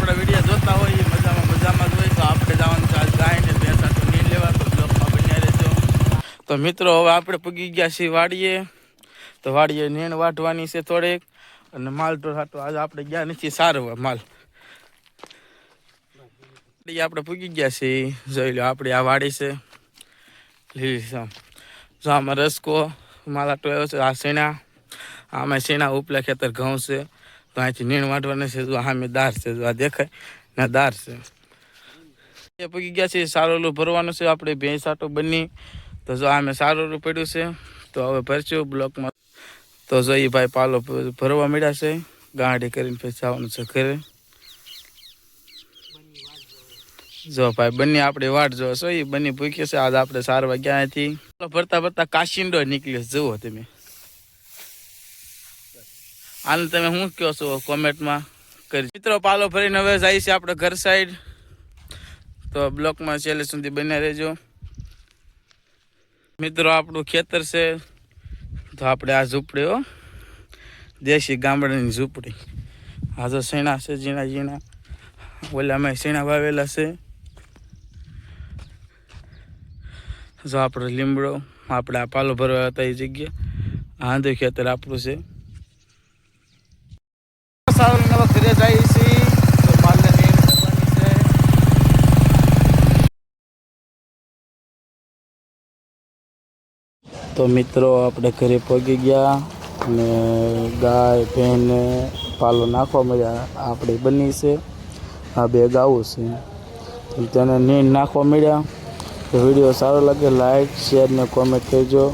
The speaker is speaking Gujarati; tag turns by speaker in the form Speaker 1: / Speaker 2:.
Speaker 1: આપણા વિડીયો જોતા હોય એ મજામાં જ હોય. તો આપણે જવાનું છે આજ ગાયને ભેંસા તો નહીં લેવા, તો બ્લોકમાં બન્યા રહેજો. તો મિત્રો હવે આપણે પૂગી ગયા છીએ વાડીએ. તો વાડીએ નેણ વાટવાની છે થોડીક, અને માલ તો આજે આપણે ગયા નથી સારવા માલ. આપણે પૂગી ગયા છીએ. જોઈ લો આપણી આ વાડી છે લીલીસમ. જો આમાં રસકો માલ આટો આવ્યો છે. આ શેણા, આમાં શેણા ઉપલા ખેતર ઘઉં છે. તો અહીંથી નીણ વાટવાના છે. જો સામે દાર છે, જો આ દેખાય ના દાર છે. એ પૂગી ગયા છે. સારોલું ભરવાનું છે આપણે ભેંસ આટો બની. તો જો આમે સારોલું પડ્યું છે. તો હવે ભરશું બ્લોકમાં. તો જો એ ભાઈ પાલો ભરવા મળ્યા છે. ગાંડી કરીને પછી જવાનું છે ઘરે. જો ભાઈ બંને આપણે વાટ જો છો એ બંને ભૂખી છે. આજ આપણે સારવા ગયા હતી. ભરતા ભરતા કાશીંડો નીકળ્યો જુઓ તમે. આને તમે શું કહો છો કોમેન્ટમાં કરી. મિત્રો પાલો ભરીને હવે જાય છે આપણે ઘર સાઈડ. તો બ્લોકમાં છેલ્લે સુધી બન્યા રહેજો. મિત્રો આપણું ખેતર છે. તો આપણે આ ઝૂંપડી હો, દેશી ગામડાની ઝૂંપડી. આ જો શેણા છે ઝીણા ઝીણા. ઓલામાં શેણા વાવેલા છે. જો આપણો લીમડો, આપણે આ પાલો ભરવા હતા એ જગ્યા. આંધુ ખેતર આપણું છે. સારું નવા ઘરે જાય છે. તો માલને નીણ કરવાની છે. તો મિત્રો આપણે ઘરે પહોંચી ગયા અને ગાય ભેંને પાલો નાખવા મળ્યા. આપણે બની છે આ બે ગાવું છે. તેને નીણ નાખવા મળ્યા. તો વિડીયો સારો લાગે લાઈક શેર ને કોમેન્ટ કરજો.